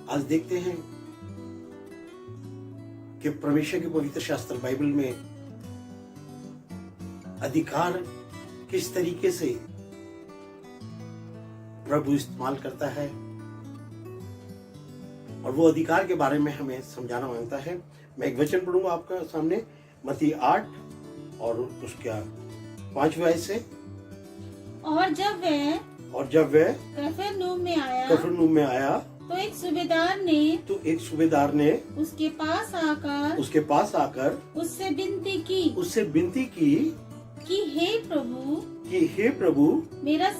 आज देखते हैं कि परमेश्वर के पवित्र शास्त्र बाइबल में अधिकार किस तरीके से प्रभु इस्तेमाल करता है और वो अधिकार के बारे में हमें समझाना मांगता है। मैं एक वचन पढ़ूंगा आपका सामने, मत्ती 8 और उसका 5 आयत से। और जब वह कफरनहूम में आया तो एक सूबेदार ने उसके पास आकर उससे विनती की कि हे प्रभु मेरा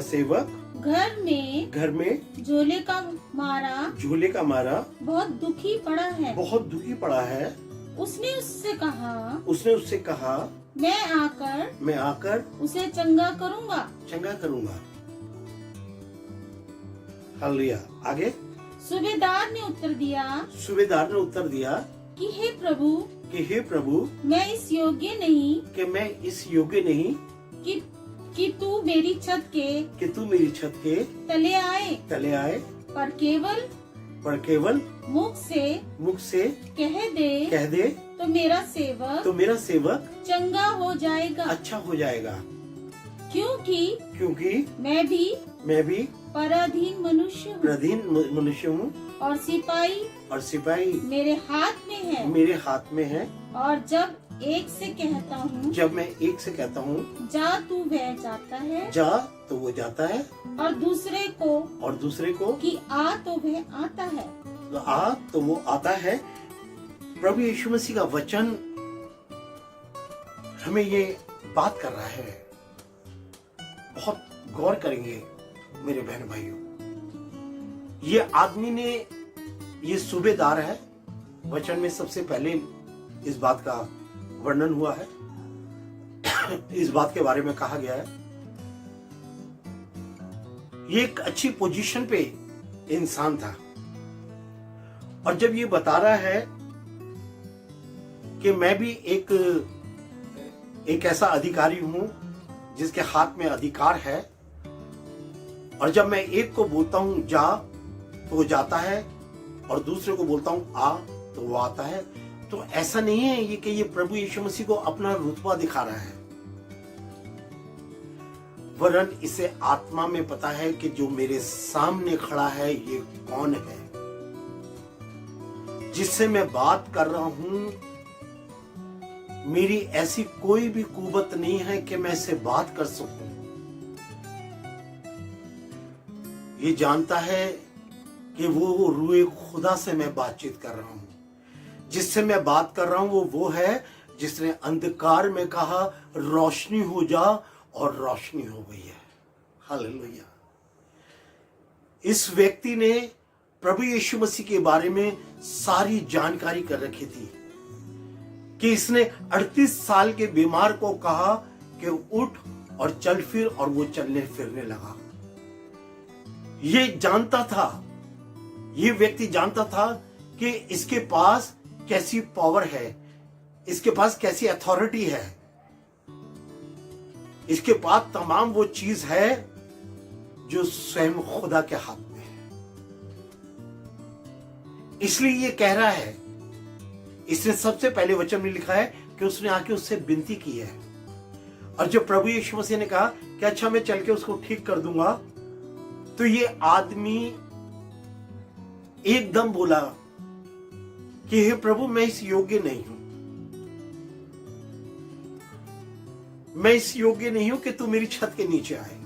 सेवक घर में झोले का मारा बहुत दुखी पड़ा है। उसने उससे कहा मैं आकर उसे चंगा करूंगा। हालेलुया। आगे सूबेदार ने उत्तर दिया कि हे प्रभु मैं इस योग्य नहीं कि तू मेरी छत के तले आए, पर केवल मुख से कह दे तो मेरा सेवक चंगा हो जाएगा, अच्छा हो जाएगा। क्योंकि मैं भी पराधीन मनुष्य हूँ और सिपाही मेरे हाथ में है। और जब मैं एक से कहता हूँ जा तू वह जाता है, जा तो वो जाता है, और दूसरे को कि आ तो वह आता है, तो आ तो वो आता है। प्रभु यीशु मसीह का वचन हमें ये बात कर रहा है। बहुत गौर करेंगे मेरे बहन भाइयों। ये आदमी ने, ये सूबेदार है, वचन में सबसे पहले इस बात का वर्णन हुआ है, इस बात के बारे में कहा गया है। ये एक अच्छी पोजीशन पे इंसान था और जब ये बता रहा है कि मैं भी एक ऐसा अधिकारी हूं जिसके हाथ में अधिकार है, और जब मैं एक को बोलता हूं जा तो वो जाता है और दूसरे को बोलता हूं आ तो वो आता है, तो ऐसा नहीं है ये कि ये प्रभु यीशु मसीह को अपना रुतबा दिखा रहा है, वरन इसे आत्मा में पता है कि जो मेरे सामने खड़ा है ये कौन है, जिससे मैं बात कर रहा हूं। मेरी ऐसी कोई भी कुवत नहीं है कि मैं इससे बात कर सकूं। ये जानता है कि वो रूए खुदा से मैं बातचीत कर रहा हूं, जिससे मैं बात कर रहा हूं वो है जिसने अंधकार में कहा रोशनी हो जा, और रोशनी हो गई है। हालेलुया। इस व्यक्ति ने प्रभु यीशु मसीह के बारे में सारी जानकारी कर रखी थी कि इसने 38 साल के बीमार को कहा कि उठ और चल फिर, और वो चलने फिरने लगा। ये जानता था, ये व्यक्ति जानता था कि इसके पास कैसी पावर है, इसके पास कैसी अथॉरिटी है, इसके पास तमाम वो चीज है जो स्वयं खुदा के हाथ में है। इसलिए ये कह रहा है, इसने सबसे पहले वचन में लिखा है कि उसने आके उससे विनती की है, और जब प्रभु यीशु मसीह ने कहा कि अच्छा मैं चल के उसको ठीक कर दूंगा, तो ये आदमी एकदम बोला कि हे प्रभु मैं इस योग्य नहीं हूं, मैं इस योग्य नहीं हूं कि तू मेरी छत के नीचे आए।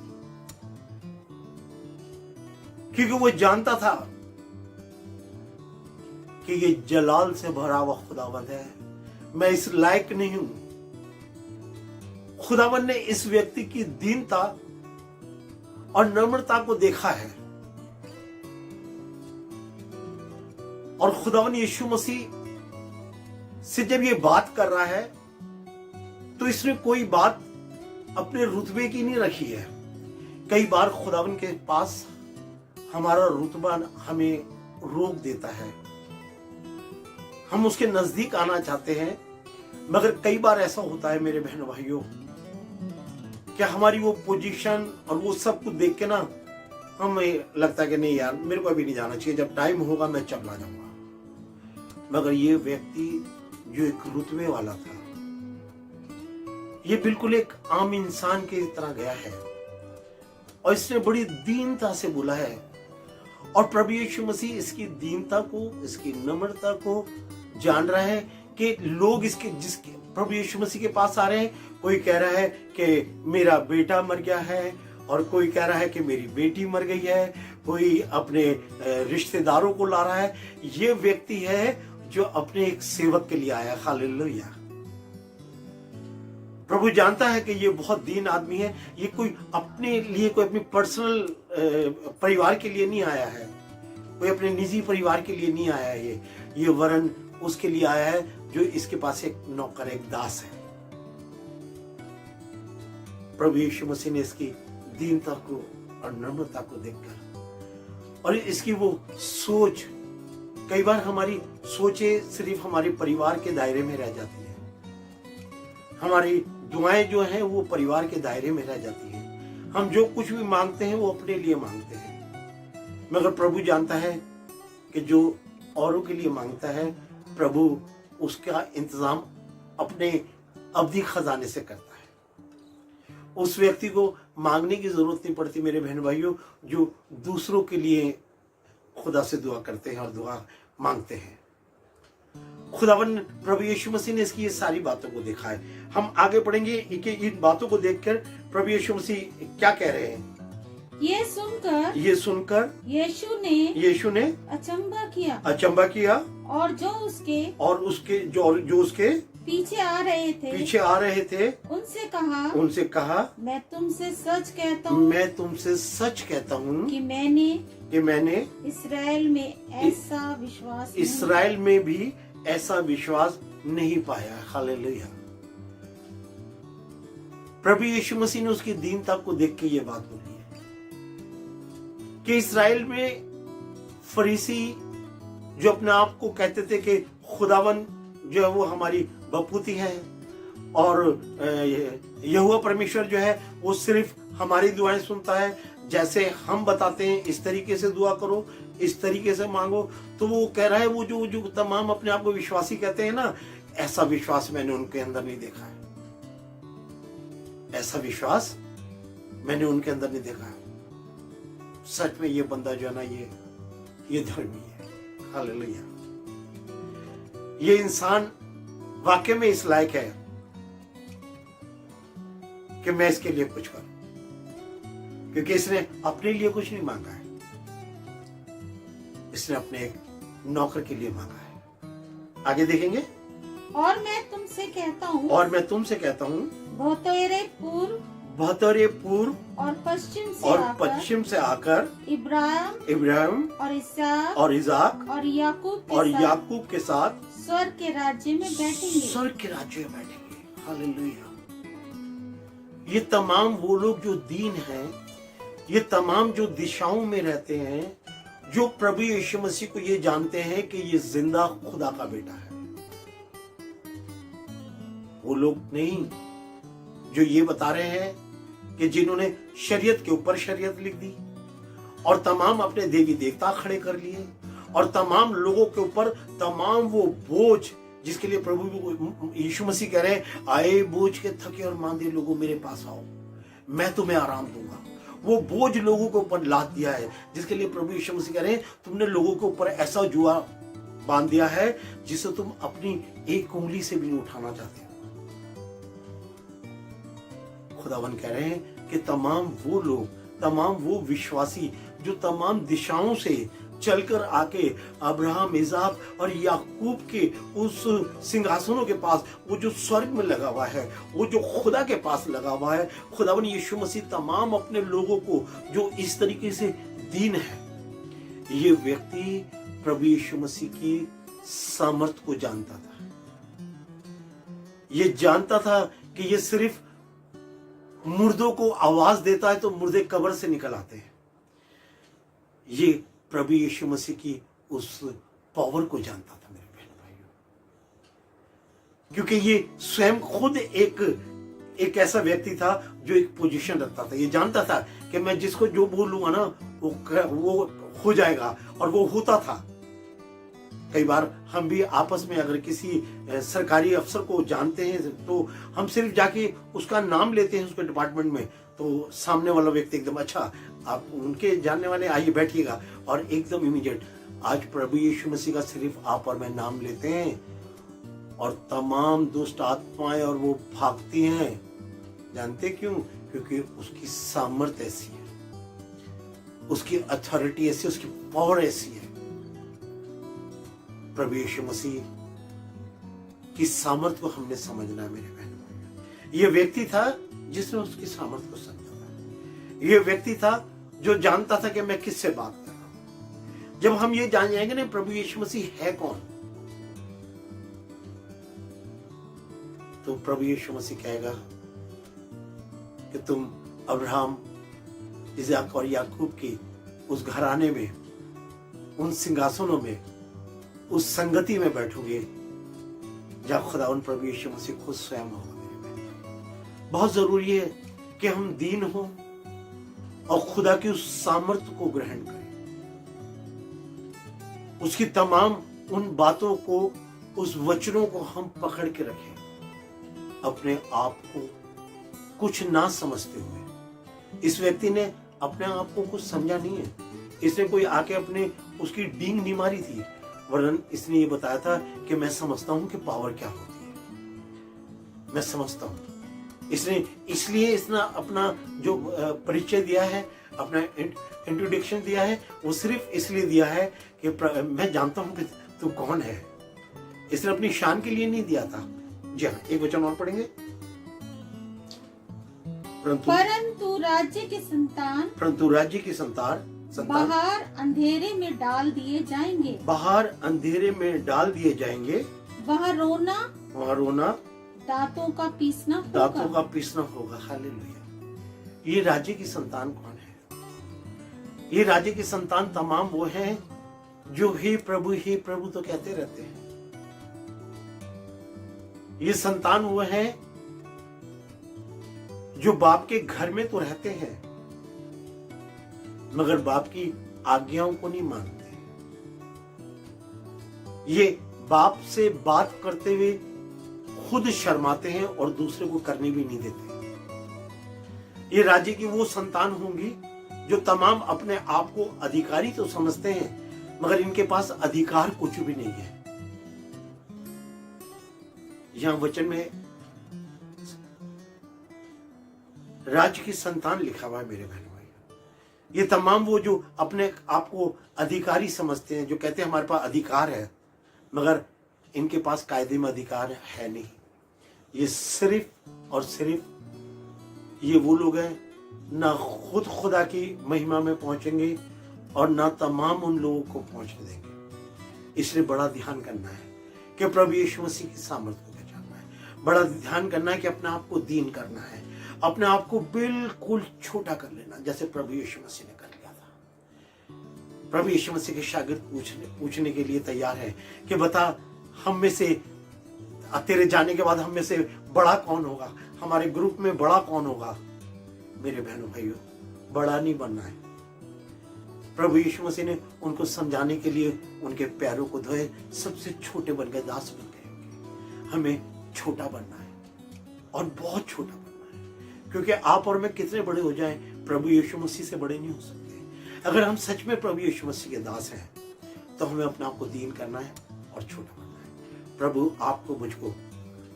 क्योंकि वो जानता था कि ये जलाल से भरा हुआ खुदावंद है, मैं इस लायक नहीं हूं। खुदावंद ने इस व्यक्ति की दीनता और नम्रता को देखा है, और खुदावंद यीशु मसीह से जब ये बात कर रहा है तो इसने कोई बात अपने रुतबे की नहीं रखी है। कई बार खुदावंद के पास हमारा रुतबा हमें रोक देता है, हम उसके नजदीक आना चाहते हैं, मगर कई बार ऐसा होता है मेरे बहन भाइयों कि हमारी वो पोजीशन और वो सब कुछ देख के ना हमें लगता है कि नहीं यार, मेरे को अभी नहीं जाना चाहिए, जब टाइम होगा मैं चला जाऊंगा। मगर ये व्यक्ति जो एक रुतबे वाला था, ये बिल्कुल एक आम इंसान की तरह गया है और इसने बड़ी दीनता से बोला है। और प्रभु यीशु मसीह इसकी दीनता को, इसकी नम्रता को जान रहा है कि लोग जिसके प्रभु यीशु मसीह के पास आ रहे हैं, कोई कह रहा है कि मेरा बेटा मर गया है, और कोई कह रहा है कि मेरी बेटी मर गई है, कोई अपने रिश्तेदारों को ला रहा है। ये व्यक्ति है जो अपने एक सेवक के लिए आया। हालेलुया। प्रभु जानता है कि ये बहुत दीन आदमी है, ये कोई अपने लिए, कोई अपनी पर्सनल परिवार के लिए नहीं आया है, कोई अपने निजी परिवार के लिए नहीं आया है, ये वरन उसके लिए आया है जो इसके पास एक नौकर, एक दास है। प्रभु यीशु मसीह ने इसकी दीनता को और नम्रता को देखकर और इसकी वो सोच, कई बार हमारी सोचें सिर्फ हमारे परिवार के दायरे में रह जाती है, हमारी दुआएं जो हैं वो परिवार के दायरे में रह जाती है, हम जो कुछ भी मांगते हैं वो अपने लिए मांगते हैं। मगर प्रभु जानता है कि जो औरों के लिए मांगता है, प्रभु उसका इंतजाम अपने अवधि खजाने से करता है। उस व्यक्ति को मांगने की जरूरत नहीं पड़ती मेरे बहन भाइयों, जो दूसरों के लिए खुदा से दुआ करते हैं और दुआ मांगते हैं। खुदावन प्रभु यीशु मसीह ने इसकी ये सारी बातों को देखा है। हम आगे पढ़ेंगे कि इन बातों को देखकर प्रभु यीशु मसीह क्या कह रहे हैं। ये सुनकर यीशु ने अचंबा किया और जो उसके पीछे आ रहे थे उनसे कहा मैं तुमसे सच कहता हूँ कि मैंने इस्राएल में भी ऐसा विश्वास नहीं पाया। हालेलुया। प्रभु यीशु मसीह ने उसकी दीनता को देख के ये बात बोली है कि इस्राएल में फरीसी जो अपने आप को कहते थे कि खुदावन जो है वो हमारी बपूती है और यहोवा परमेश्वर जो है वो सिर्फ हमारी दुआएं सुनता है, जैसे हम बताते हैं इस तरीके से दुआ करो, इस तरीके से मांगो। तो वो कह रहा है वो जो तमाम अपने आप को विश्वासी कहते हैं ना, ऐसा विश्वास मैंने उनके अंदर नहीं देखा है, ऐसा विश्वास मैंने उनके अंदर नहीं देखा है। सच में ये बंदा जो है ना ये धर्मी है। हालेलुया। ये इंसान वाकई में इस लायक है कि मैं इसके लिए कुछ करूं, क्योंकि इसने अपने लिए कुछ नहीं मांगा है, इसने अपने एक नौकर के लिए मांगा है। आगे देखेंगे। और मैं तुमसे कहता हूँ बहत्तरे पूर्व और पश्चिम से आकर इब्राहिम और इसाक और याकूब के साथ स्वर्ग के राज्य में बैठेंगे। हालेलुया। ये तमाम वो लोग जो दीन हैं, ये तमाम जो दिशाओं में रहते हैं, जो प्रभु यीशु मसीह को ये जानते हैं कि ये जिंदा खुदा का बेटा है, वो लोग नहीं जो ये बता रहे हैं कि जिन्होंने शरीयत के ऊपर शरीयत लिख दी और तमाम अपने देवी देवता खड़े कर लिए और तमाम लोगों के ऊपर तमाम वो बोझ, जिसके लिए प्रभु यीशु मसीह कह रहे हैं आए बोझ के थके और मांदे लोगों मेरे पास आओ, मैं तुम्हें आराम दूंगा। वो बोझ लोगों के ऊपर लाद दिया है, जिसके लिए प्रभु यीशु मसीह कह रहे हैं तुमने लोगों के ऊपर ऐसा जुआ बांध दिया है जिसे तुम अपनी एक उंगली से भी नहीं उठाना चाहते। खुदावन कह रहे हैं कि तमाम वो लोग, तमाम वो विश्वासी जो तमाम दिशाओं से चलकर आके अब्राहम, इसाक और याकूब के उस सिंहासनों के पास, वो जो स्वर्ग में लगा हुआ है, वो जो खुदा के पास लगा हुआ है, खुदावन यीशु मसीह तमाम अपने लोगों को जो इस तरीके से दीन है, ये व्यक्ति प्रभु यीशु मसीह की सामर्थ को जानता था। ये जानता था कि ये सिर्फ मुर्दों को आवाज देता है तो मुर्दे कब्र से निकल आते हैं। ये प्रभु यीशु मसीह की उस पावर को जानता था मेरे बहन भाइयों, क्योंकि ये स्वयं खुद एक ऐसा व्यक्ति था जो एक पोजीशन रखता था। ये जानता था कि मैं जिसको जो बोलूंगा ना वो हो जाएगा, और वो होता था। कई बार हम भी आपस में अगर किसी सरकारी अफसर को जानते हैं तो हम सिर्फ जाके उसका नाम लेते हैं उसके डिपार्टमेंट में, तो सामने वाला व्यक्ति एकदम अच्छा आप उनके जानने वाले, आइए बैठिएगा, और एकदम इमीडिएट। आज प्रभु यीशु मसीह का सिर्फ आप और मैं नाम लेते हैं और तमाम दुष्ट आत्माएं और वो भागती हैं। जानते क्यों? क्योंकि उसकी सामर्थ्य ऐसी है, उसकी अथॉरिटी ऐसी, उसकी पावर ऐसी है। प्रभु यीशु मसीह की सामर्थ्य को हमने समझना है मेरे बहनों। यह व्यक्ति था जिसने उसकी सामर्थ्य को समझा था। यह व्यक्ति था जो जानता था कि मैं किससे बात कर रहा हूं। जब हम ये जान जाएंगे ना प्रभु यीशु मसीह है कौन, तो प्रभु यीशु मसीह कहेगा कि तुम अब्राहम, इसहाक और याकूब की उस घराने में, उन सिंहासनों में, उस संगति में बैठोगे जब खुदावंद प्रभु यीशु मसीह खुद स्वयं होगा। मेरे बहन, बहुत जरूरी है कि हम दीन हो और खुदा की उस सामर्थ्य को ग्रहण करें, उसकी तमाम उन बातों को, उस वचनों को हम पकड़ के रखें, अपने आप को कुछ ना समझते हुए। इस व्यक्ति ने अपने आप को कुछ समझा नहीं है, इसने कोई आके अपने उसकी डींग नहीं मारी थी, वरन इसने ये बताया था कि मैं समझता हूं कि पावर क्या होती है, मैं समझता हूं। इसलिए इसने अपना जो परिचय दिया है, अपना इंट्रोडक्शन दिया है, वो सिर्फ इसलिए दिया है कि मैं जानता हूं कि तू कौन है। इसने अपनी शान के लिए नहीं दिया था। जी हाँ, एक वचन और पढ़ेंगे। परंतु राज्य की संतान बाहर अंधेरे में डाल दिए जाएंगे। बाहर अंधेरे में डाल दिए जाएंगे। वहाँ रोना दांतों का पीसना होगा। हालेलुया। ये राज्य की संतान कौन है? ये राज्य की संतान तमाम वो हैं जो हे प्रभु तो कहते रहते हैं। ये संतान वो हैं जो बाप के घर में तो रहते हैं मगर बाप की आज्ञाओं को नहीं मानते। ये बाप से बात करते हुए खुद शर्माते हैं और दूसरे को करने भी नहीं देते। ये राज्य की वो संतान होंगी जो तमाम अपने आप को अधिकारी तो समझते हैं मगर इनके पास अधिकार कुछ भी नहीं है। यहां वचन में राज्य की संतान लिखा हुआ है मेरे बहनों। ये तमाम वो जो अपने आप को अधिकारी समझते हैं, जो कहते हैं हमारे पास अधिकार है, मगर इनके पास कायदे में अधिकार है नहीं। ये सिर्फ और सिर्फ ये वो लोग हैं ना खुद खुदा की महिमा में पहुंचेंगे और ना तमाम उन लोगों को पहुंचने देंगे। इसलिए बड़ा ध्यान करना है कि प्रभु यीशु मसीह की सामर्थ्य को पहचानना है। बड़ा ध्यान करना है कि अपने आप को दीन करना है, अपने आप को बिल्कुल छोटा कर लेना, जैसे प्रभु यीशु मसीह ने कर लिया था। प्रभु यीशु मसीह के शागिर्द पूछने के लिए तैयार है कि बता हम में से, तेरे जाने के बाद हम में से बड़ा कौन होगा, हमारे ग्रुप में बड़ा कौन होगा। मेरे बहनों भाइयों, बड़ा नहीं बनना है। प्रभु यीशु मसीह ने उनको समझाने के लिए उनके पैरों को धोए, सबसे छोटे बन गए, दास बन गए। हमें छोटा बनना है और बहुत छोटा बनना है, क्योंकि आप और मैं कितने बड़े हो जाएं, प्रभु यीशु मसीह से बड़े नहीं हो सकते। अगर हम सच में प्रभु यीशु मसीह के दास हैं तो हमें अपने आप को दीन करना है और छोटा बनना है। प्रभु आपको मुझको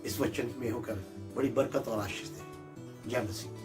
इस वचन में होकर बड़ी बरकत और आशीष दे। जय मसीह।